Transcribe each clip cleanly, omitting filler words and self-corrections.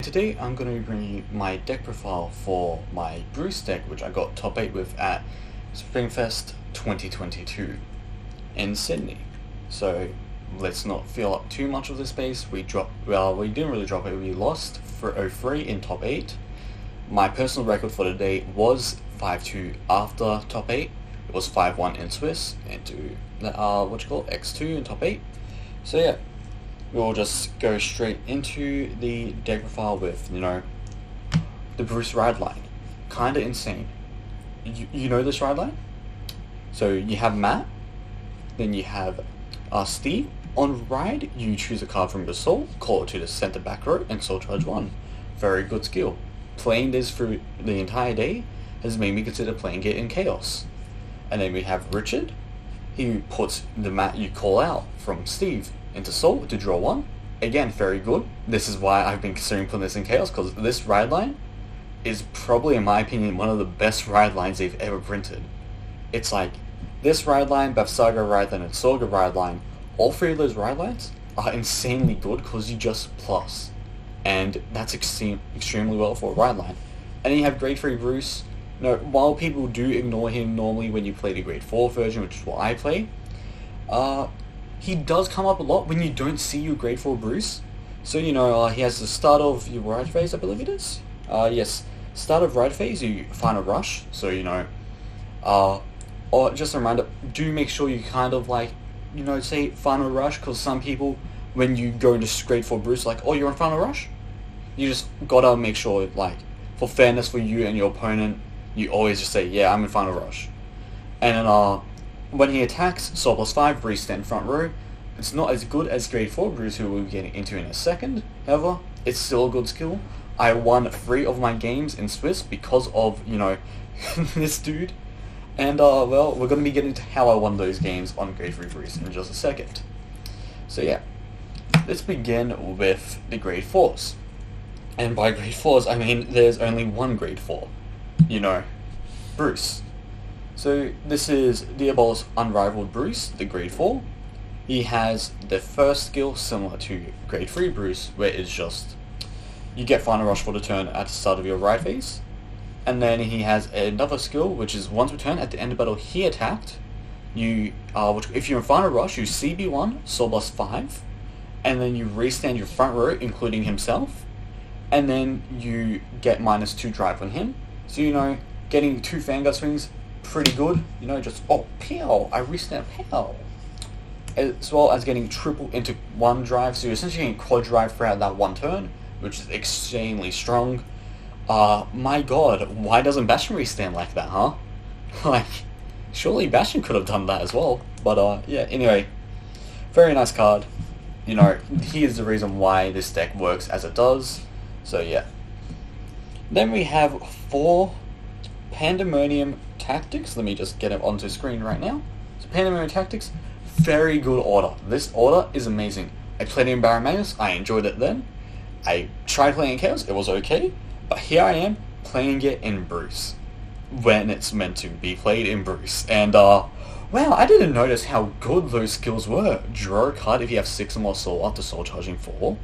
Today I'm going to be bringing you my deck profile for my Bruce deck, which I got top 8 with at Springfest 2022 in Sydney. So let's not fill up too much of the space. We didn't really drop it, we lost for 0-3 in top 8. My personal record for the day was 5-2 after top 8. It was 5-1 in Swiss into X2 in top 8. So yeah. We'll just go straight into the deck profile with, the Bruce ride line. Kinda insane. You know this ride line? So you have Matt, then you have Steve. On ride, you choose a card from your soul, call it to the center back row, and soul charge 1. Very good skill. Playing this for the entire day has made me consider playing it in Chaos. And then we have Richard. He puts the Matt you call out from Steve into soul to draw 1. Again, very good. This is why I've been considering putting this in Chaos, because this ride line is probably, in my opinion, one of the best ride lines they've ever printed. It's like this ride line, Bethsaga ride line, and Sorga ride line. All three of those ride lines are insanely good because you just plus, and that's extremely well for a ride line. And then you have grade 3 Bruce. While people do ignore him normally when you play the grade 4 version, which is what I play, he does come up a lot when you don't see your grade 4 Bruce. So, he has the start of your ride phase, I believe it is. Yes, start of ride phase, you find a rush. So, or just a reminder, do make sure you kind of say final rush, because some people, when you go into grade 4 Bruce, oh, you're on final rush? You just gotta make sure, for fairness for you and your opponent, you always just say, yeah, I'm in final rush. And then, when he attacks, Soul plus 5, Bruce stand front row. It's not as good as grade 4 Bruce, who we'll be getting into in a second. However, it's still a good skill. I won 3 of my games in Swiss because of, this dude. And, we're going to be getting to how I won those games on grade 3 Bruce in just a second. So yeah, let's begin with the grade 4s. And by grade 4s, I mean there's only one grade 4. Bruce. So this is Diabolus Unrivaled Bruce, the grade 4. He has the first skill similar to grade 3 Bruce, where it's just you get final rush for the turn at the start of your ride phase. And then he has another skill, which is once per turn at the end of battle he attacked. If you're in final rush, you CB1, soul plus 5, and then you restand your front row, including himself, and then you get -2 drive on him. So getting 2 Vanguard swings, pretty good, pow, I restand, pow. As well as getting triple into 1 drive, so you're essentially getting quad drive throughout that 1 turn, which is extremely strong. My god, why doesn't Bastion restand like that, huh? Surely Bastion could have done that as well, but yeah, anyway, very nice card. He is the reason why this deck works as it does, so yeah. Then we have 4 Panoramic Tactics. Let me just get it onto screen right now. So Panoramic Tactics, very good order. This order is amazing. I played it in Baron I enjoyed it then. I tried playing in Chaos, it was okay. But here I am, playing it in Bruce. When it's meant to be played in Bruce. And, wow, I didn't notice how good those skills were. Draw a card if you have 6 or more soul after soul charging 4.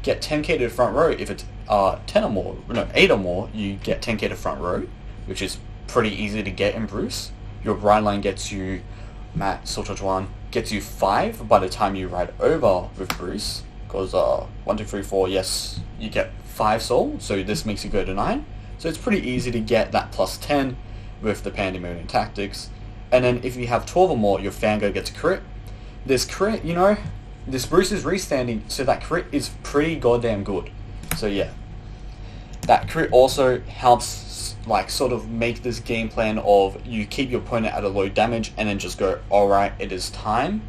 Get 10k to the front row. If it's 8 or more, you get 10k to front row, which is pretty easy to get in Bruce. Your ride line gets you, Matt, soul charge 1, gets you 5 by the time you ride over with Bruce. Because 1, 2, 3, 4, yes, you get 5 soul, so this makes you go to 9. So it's pretty easy to get that plus 10 with the Panoramic Tactics. And then if you have 12 or more, your Vanguard gets a crit. This crit, this Bruce is restanding, so that crit is pretty goddamn good. So yeah, that crit also helps sort of make this game plan of you keep your opponent at a low damage and then just go, alright, it is time.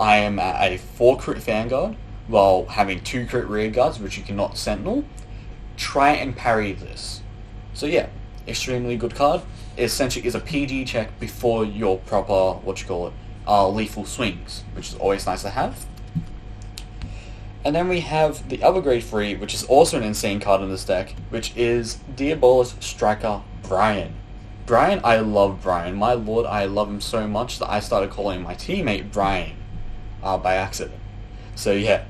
I am at a 4 crit Vanguard while having 2 crit rear guards, which you cannot sentinel. Try and parry this. So yeah, extremely good card. It essentially is a PG check before your proper, lethal swings, which is always nice to have. And then we have the other grade 3, which is also an insane card in this deck, which is Diabolus Striker Brian. I love Brian. My lord, I love him so much that I started calling my teammate Brian by accident. So yeah,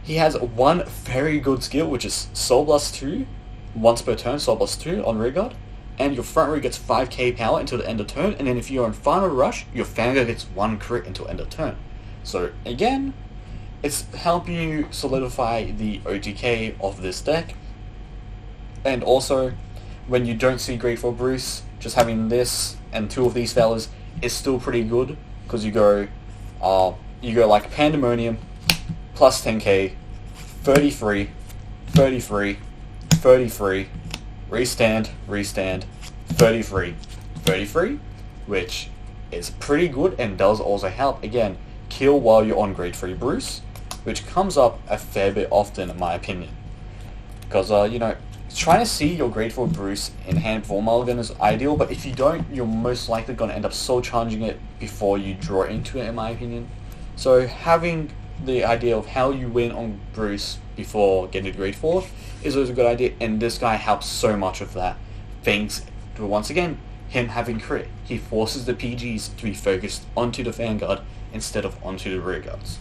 He has one very good skill, which is Soul Blast 2, once per turn, Soul Blast 2 on rearguard, and your front row gets 5k power until the end of turn, and then if you're on Final Rush, your Vanguard gets 1 crit until end of turn. So again, it's helping you solidify the OTK of this deck, and also, when you don't see Grade 4 Bruce, just having this and 2 of these fellas is still pretty good, because you go like Pandemonium, plus 10k, 33, 33, 33, restand, 33, 33, which is pretty good and does also help, again, kill while you're on Grade 3 Bruce, which comes up a fair bit often in my opinion. Because, trying to see your Grade 4 Bruce in hand before Mulligan is ideal, but if you don't, you're most likely going to end up soul charging it before you draw into it, in my opinion. So having the idea of how you win on Bruce before getting to Grade 4 is always a good idea, and this guy helps so much with that. Thanks to, once again, him having crit. He forces the PGs to be focused onto the Vanguard instead of onto the rearguards.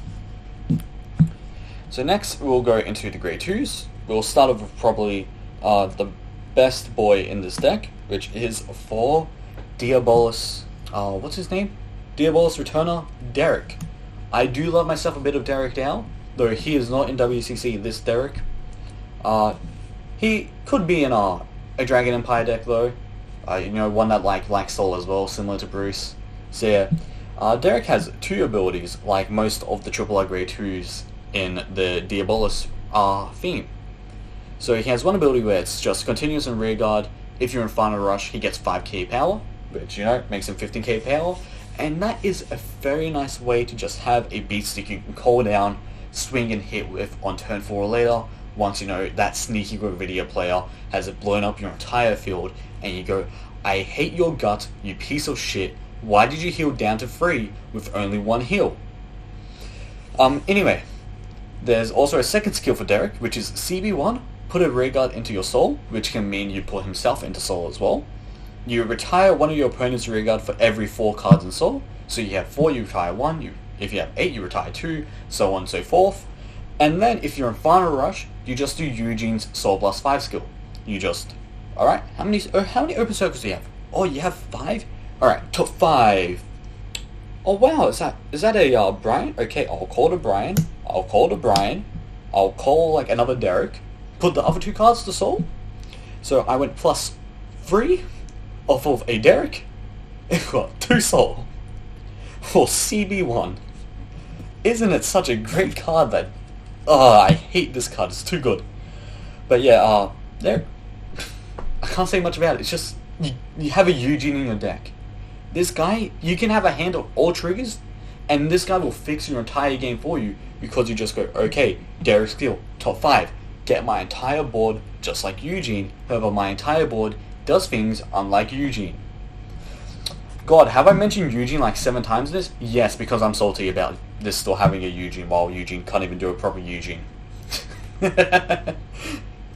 So next we'll go into the Grade 2s. We'll start off with probably the best boy in this deck, which is for Diabolus, what's his name? Diabolus Returner, Deryck. I do love myself a bit of Deryck now, though he is not in WCC, this Deryck. He could be in a Dragon Empire deck though, one that lacks soul as well, similar to Bruce. So yeah, Deryck has 2 abilities, like most of the AAA Grade 2s in the Diabolus theme. So he has one ability where it's just continuous and rearguard. If you're in Final Rush, he gets 5k power, which, makes him 15k power. And that is a very nice way to just have a beat stick you can call down, swing and hit with on turn 4 or later, once that sneaky good video player has blown up your entire field, and you go, I hate your gut, you piece of shit, why did you heal down to 3 with only 1 heal? Anyway, there's also a second skill for Deryck, which is CB1, put a rearguard into your soul, which can mean you put himself into soul as well. You retire one of your opponent's rearguard for every 4 cards in soul, so you have 4, you retire 1, if you have 8, you retire 2, so on and so forth. And then if you're in Final Rush, you just do Eugene's Soul Blast 5 skill. You just, alright, how many open circles do you have? Oh, you have 5? Alright, top 5. Oh wow, is that a Brian? Okay, I'll call to Brian, I'll call another Deryck, put the other 2 cards to soul. So I went plus 3 off of a Deryck, it got 2 soul for CB1. Isn't it such a great card that, I hate this card, it's too good. But yeah, there, I can't say much about it, it's just, you have a Eugene in your deck. This guy, you can have a hand of all triggers, and this guy will fix your entire game for you, because you just go, okay, Deryck skill, top 5, get my entire board just like Eugene, however my entire board does things unlike Eugene. God, have I mentioned Eugene like 7 times in this? Yes, because I'm salty about this still having a Eugene, while Eugene can't even do a proper Eugene.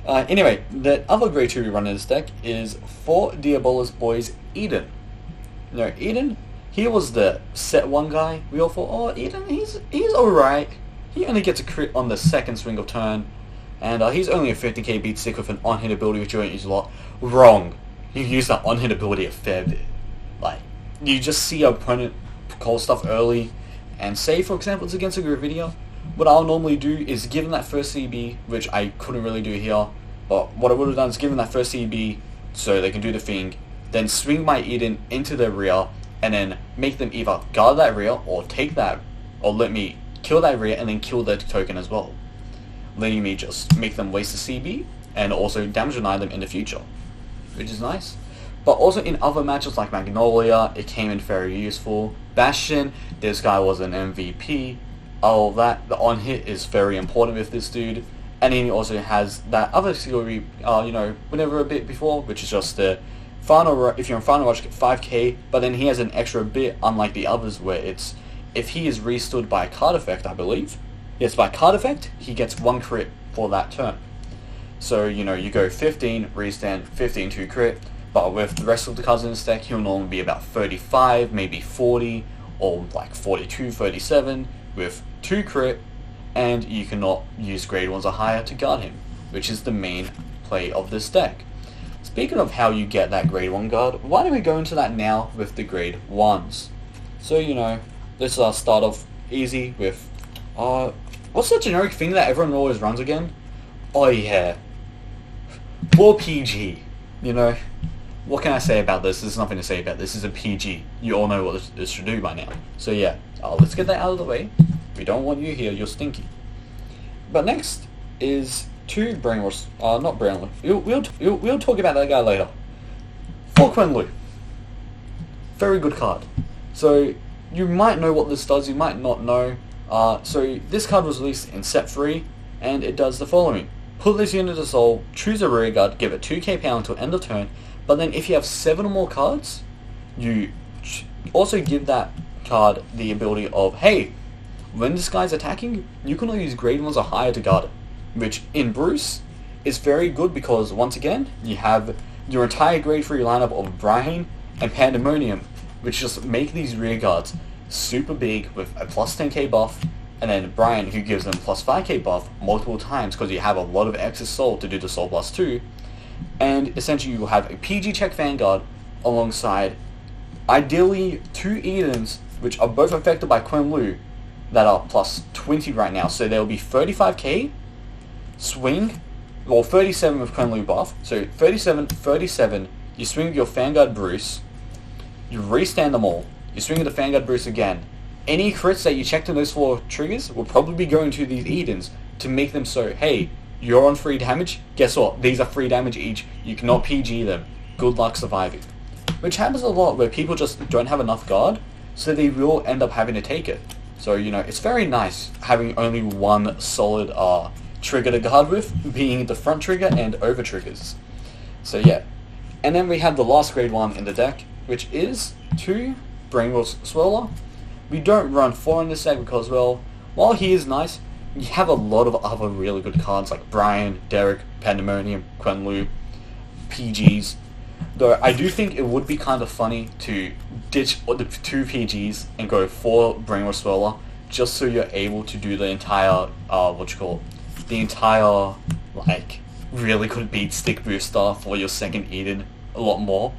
Anyway, the other Grade 2 we run in this deck is for Diabolus Boys, Eden. Eden, he was the set 1 guy. We all thought, oh, Eden, he's alright. He only gets a crit on the 2nd swing of turn, and he's only a 15k beat stick with an on-hit ability which you don't use a lot. Wrong. You use that on-hit ability a fair bit. You just see your opponent call stuff early, and say, for example, it's against a Gravidia. What I'll normally do is give them that first CB, which I couldn't really do here, but what I would have done is give them that first CB so they can do the thing, then swing my Eden into their rear, and then make them either guard that rear, or take that, or let me kill that rear and then kill their token as well. Letting me just make them waste the CB, and also damage deny them in the future, which is nice. But also in other matches like Magnolia, it came in very useful. Bastion, this guy was an MVP. All of that, the on hit is very important with this dude. And then he also has that other skill we, went over a bit before, which is just the final. If you're in Final Rush, get 5k. But then he has an extra bit, unlike the others, where it's if he is restood by a card effect, I believe. Yes, by card effect, he gets 1 crit for that turn. So you go 15 restand, 15 2 crit. But with the rest of the cards in this deck, he'll normally be about 35, maybe 40, or like 42, 37, with 2 crit, and you cannot use grade 1s or higher to guard him, which is the main play of this deck. Speaking of how you get that grade 1 guard, why don't we go into that now with the grade 1s? So, let's start off easy with, what's the generic thing that everyone always runs again? Oh yeah, 4 PG, What can I say about this? There's nothing to say about this. This is a PG. You all know what this should do by now. So yeah, let's get that out of the way. We don't want you here, you're stinky. But next is 2 brainwashed, not brainwashed. We'll talk about that guy later. 4 Quen Lu. Very good card. So you might know what this does, you might not know. So this card was released in set 3, and it does the following. Put this unit to soul, choose a rear guard, give it 2k power until end of turn, but then if you have 7 or more cards, you also give that card the ability of, hey, when this guy's attacking, you can only use grade 1s or higher to guard it. Which, in Bruce, is very good because, once again, you have your entire grade 3 lineup of Brian and Pandemonium, which just make these rear guards super big with a plus 10k buff, and then Brian, who gives them plus 5k buff multiple times because you have a lot of excess soul to do the soul plus 2, and essentially you will have a PG check Vanguard alongside ideally 2 Edens, which are both affected by Quen Lu, that are plus 20 right now, so there will be 35k swing, or 37 with Quen Lu buff, so 37, you swing with your Vanguard Bruce, you restand them all, you swing with the Vanguard Bruce again. Any crits that you checked in those 4 triggers will probably be going to these Edens to make them so, hey, you're on 3 damage, guess what, these are 3 damage each, you cannot PG them, good luck surviving. Which happens a lot where people just don't have enough guard, so they will end up having to take it. So, it's very nice having only one solid trigger to guard with, being the front trigger and over triggers. So yeah. And then we have the last grade 1 in the deck, which is 2 Brainwashed Swirler. We don't run 4 in this deck because, well, while he is nice, you have a lot of other really good cards like Brian, Deryck, Pandemonium, Quen Lu, PGs. Though I do think it would be kind of funny to ditch the 2 PGs and go 4 Brainwashed Swirler, just so you're able to do the entire, the entire, really good beat stick booster for your second Eden a lot more.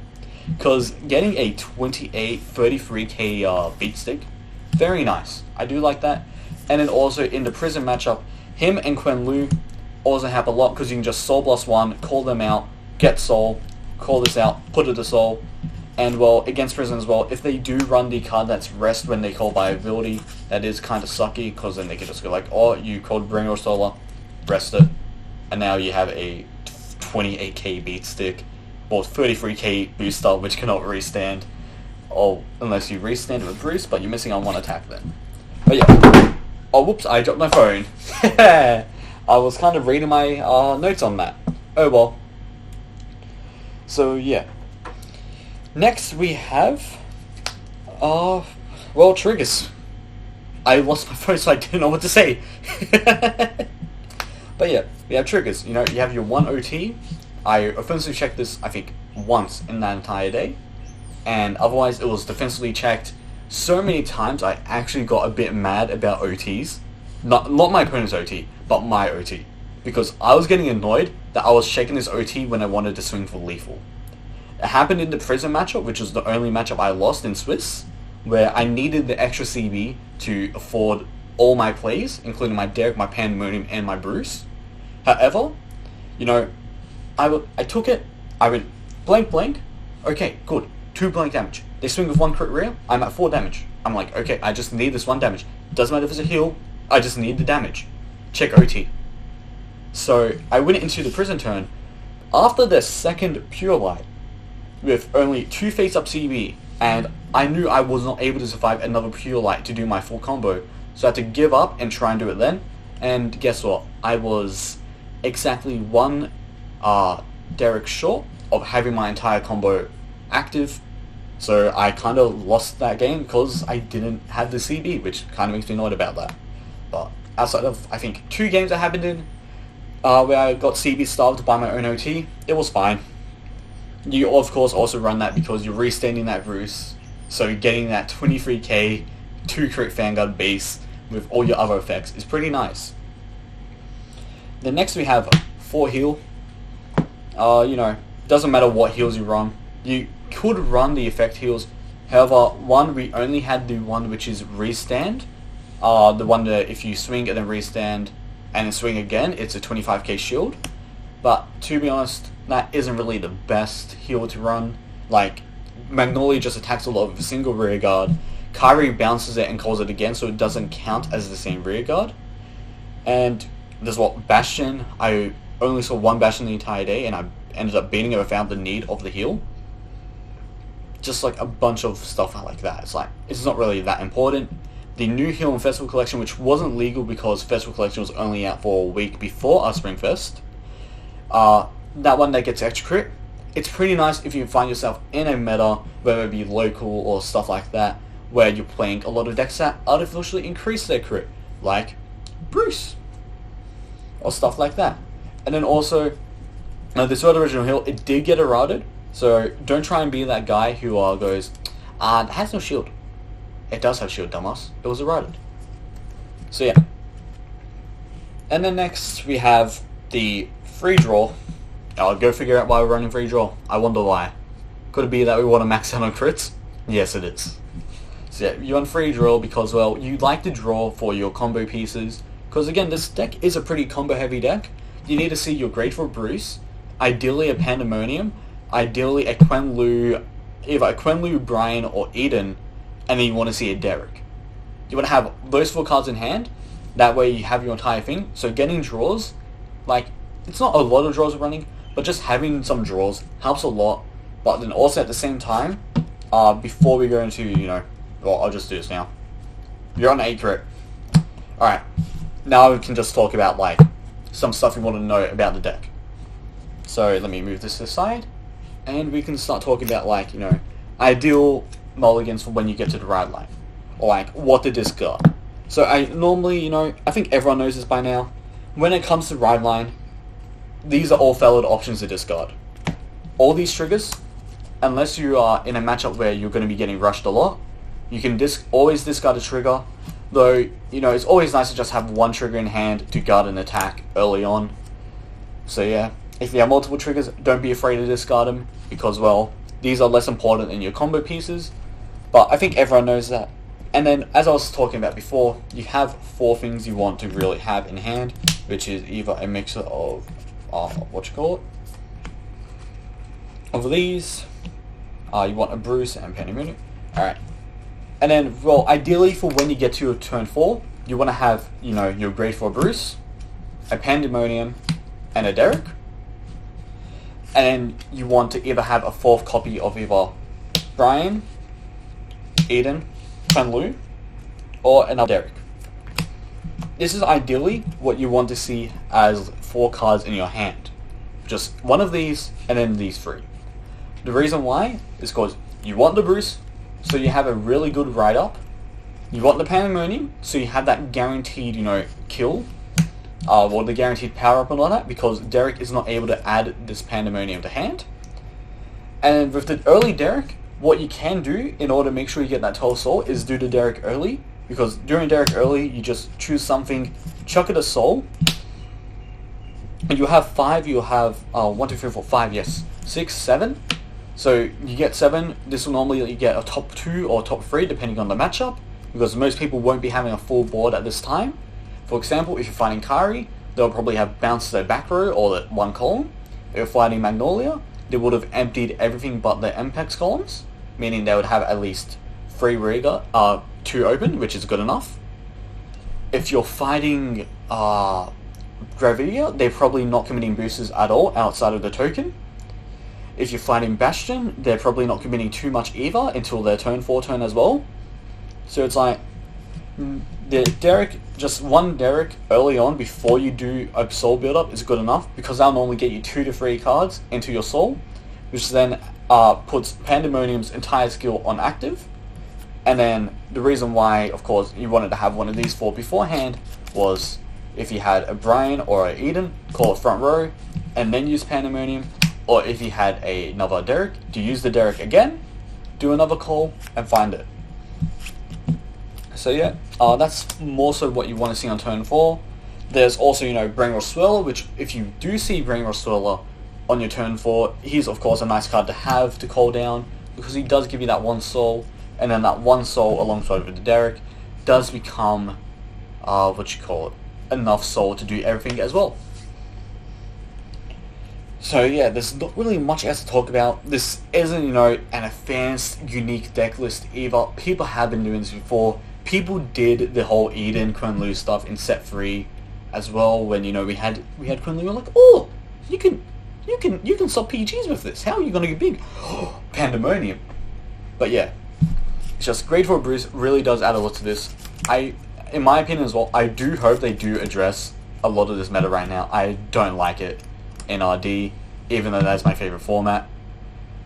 Because getting a 33k beat stick, very nice. I do like that. And then also in the prison matchup, him and Quen Lu also help a lot because you can just soul plus 1, call them out, get soul, call this out, put it to soul. And well, against prison as well, if they do run the card that's rest when they call by ability, that is kind of sucky because then they can just go like, oh, you called Bringer or Solar, rest it, and now you have a 28k beat stick or 33k booster which cannot restand, unless you restand with Bruce, but you're missing on 1 attack then. But yeah, oh whoops, I dropped my phone. I was kind of reading my notes on that. Oh well. So yeah. Next we have, triggers. I lost my phone so I didn't know what to say. But yeah, we have triggers. You have your 1 OT. I offensively checked this, I think, once in that entire day. And otherwise it was defensively checked so many times I actually got a bit mad about OTs. Not my opponent's OT, but my OT. Because I was getting annoyed that I was checking this OT when I wanted to swing for lethal. It happened in the prison matchup, which was the only matchup I lost in Swiss, where I needed the extra CB to afford all my plays, including my Deryck, my Pandemonium, and my Bruce. However, I took it, I went blank, okay, good, 2 blank damage. They swing with 1 crit rear, I'm at 4 damage. I'm like, okay, I just need this 1 damage. Doesn't matter if it's a heal, I just need the damage. Check OT. So, I went into the prison turn. After the second Pure Light, with only 2 face-up CB, and I knew I was not able to survive another Pure Light to do my full combo, so I had to give up and try and do it then, and guess what? I was exactly 1 Deryck short of having my entire combo active, so I kind of lost that game because I didn't have the CB, which kind of makes me annoyed about that. But outside of, I think, 2 games that happened in, where I got CB starved by my own OT, it was fine. You of course also run that because you're restanding that Bruce, so getting that 23k 2 crit Vanguard base with all your other effects is pretty nice. Then next we have 4 heal. You know, doesn't matter what heals you run. You could run the effect heals. However, we only had the one which is restand. The one that if you swing and then restand and then swing again, it's a 25k shield. But to be honest, that isn't really the best heal to run. Like, Magnolia just attacks a lot with a single rear guard. Kairi bounces it and calls it again, so it doesn't count as the same rear guard. And there's Bastion. I only saw one Bastion the entire day, and I ended up beating it without the need of the heal. Just like a bunch of stuff like that. It's like, it's not really that important. The new heal in Festival Collection, which wasn't legal because Festival Collection was only out for a week before our Springfest. That one that gets extra crit. It's pretty nice if you find yourself in a meta, whether it be local or stuff like that, where you're playing a lot of decks that artificially increase their crit, like Bruce, or stuff like that. And then also, this original heal, it did get errated, so don't try and be that guy who goes, it has no shield. It does have shield, dumbass. It was errated. So yeah. And then next we have the free draw. Go figure out why we're running free draw. I wonder why. Could it be that we want to max out on crits? Yes, it is. So yeah, you run free draw because, well, you like to draw for your combo pieces. Because again, this deck is a pretty combo heavy deck. You need to see your Grateful Bruce, ideally a Pandemonium, ideally a Quenlu, either a Quenlu, Brian, or Eden, and then you want to see a Deryck. You want to have those 4 cards in hand. That way you have your entire thing. So getting draws, like, it's not a lot of draws running, but just having some draws helps a lot. But then also at the same time, before we go into, you know, well, I'll just do this now. You're on 8 crit. Alright, now we can just talk about, like, some stuff you want to know about the deck. So let me move this aside, and we can start talking about, like, you know, ideal mulligans for when you get to the ride line, or like what to discard. So I normally, you know, I think everyone knows this by now. When it comes to ride line, these are all valid options to discard. All these triggers, unless you are in a matchup where you're going to be getting rushed a lot, you can always discard a trigger. Though, you know, it's always nice to just have one trigger in hand to guard an attack early on. So yeah, if you have multiple triggers, don't be afraid to discard them, because, well, these are less important than your combo pieces. But I think everyone knows that. And then, as I was talking about before, you have 4 things you want to really have in hand, which is either a mixer of, of these. You want a Bruce and Pandemonium. Alright. And then, well, ideally for when you get to your turn 4, you want to have, you know, your grade 4 Bruce, a Pandemonium, and a Deryck. And then you want to either have a 4th copy of either Brian, Eden, Quenlu, or another Deryck. This is ideally what you want to see as 4 cards in your hand. Just one of these, and then these 3. The reason why is because you want the Bruce, so you have a really good write-up. You want the Pandemonium, so you have that guaranteed, you know, kill. Or the guaranteed power-up and all that, because Deryck is not able to add this Pandemonium to hand. And with the early Deryck, what you can do in order to make sure you get that 12 soul is do the Deryck early, because during Deryck early, you just choose something, chuck it a soul, and you'll have 5, you'll have 1, 2, 3, 4, 5, yes, 6, 7. So you get 7, this will normally let you get a top 2 or top 3 depending on the matchup, because most people won't be having a full board at this time. For example, if you're fighting Kairi, they'll probably have bounced their back row or the 1 column. If you're fighting Magnolia, they would have emptied everything but their MPEX columns, meaning they would have at least 3 rear guard, 2 open, which is good enough. If you're fighting Gravidia, they're probably not committing boosters at all outside of the token. If you're fighting Bastion, they're probably not committing too much either until their turn 4 turn as well. So it's like, the Deryck, just one Deryck early on before you do a soul build up is good enough, because that'll normally get you 2 to 3 cards into your soul, which then puts Pandemonium's entire skill on active. And then the reason why, of course, you wanted to have one of these 4 beforehand was if you had a Brian or a Eden, call it front row, and then use Pandemonium, or if you had another Deryck, to use the Deryck again, do another call, and find it. So yeah, that's more so what you want to see on turn 4. There's also, Brainwashed Swirler, which if you do see Brainwashed Swirler on your turn 4, he's of course a nice card to have to call down, because he does give you that 1 soul, and then that 1 soul alongside with the Deryck does become, enough soul to do everything as well. So yeah, there's not really much else to talk about. This isn't, an advanced, unique deck list either. People have been doing this before. People did the whole Eden Quinn Lu stuff in set 3 as well, when we had Quinn Lu. We're like, oh, you can stop PGs with this. How are you gonna get big? Pandemonium. But yeah, it's just Grade 4 Bruce really does add a lot to this. In my opinion as well, I do hope they do address a lot of this meta right now. I don't like it in RD, even though that's my favorite format.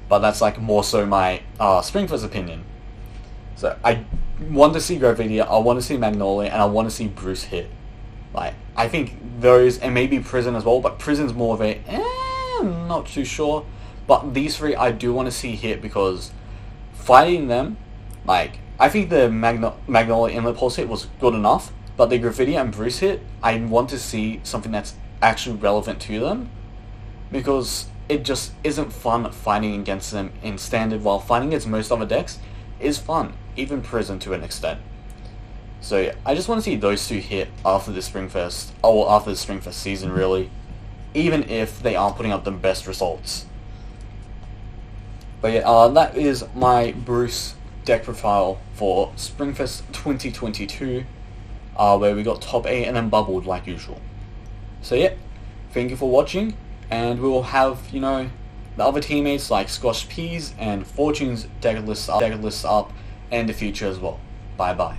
But that's like more so my Springfest opinion. So I want to see Gravidia, I want to see Magnolia, and I want to see Bruce hit. Like, I think those, and maybe Prison as well, but Prison's more of a, I'm not too sure. But these 3 I do want to see hit, because fighting them, like, I think the Magnolia Inlet Pulse hit was good enough, but the Gravidia and Bruce hit, I want to see something that's actually relevant to them, because it just isn't fun fighting against them in Standard, while fighting against most other decks is fun, even Prison to an extent. So yeah, I just want to see those 2 hit after the Springfest, or after the Springfest season really, even if they aren't putting up the best results. But yeah, that is my Bruce deck profile for Springfest 2022, where we got top 8 and then bubbled like usual. So yeah, thank you for watching, and we will have, the other teammates like Squash Peas and Fortune's deck lists up in the future as well. Bye bye.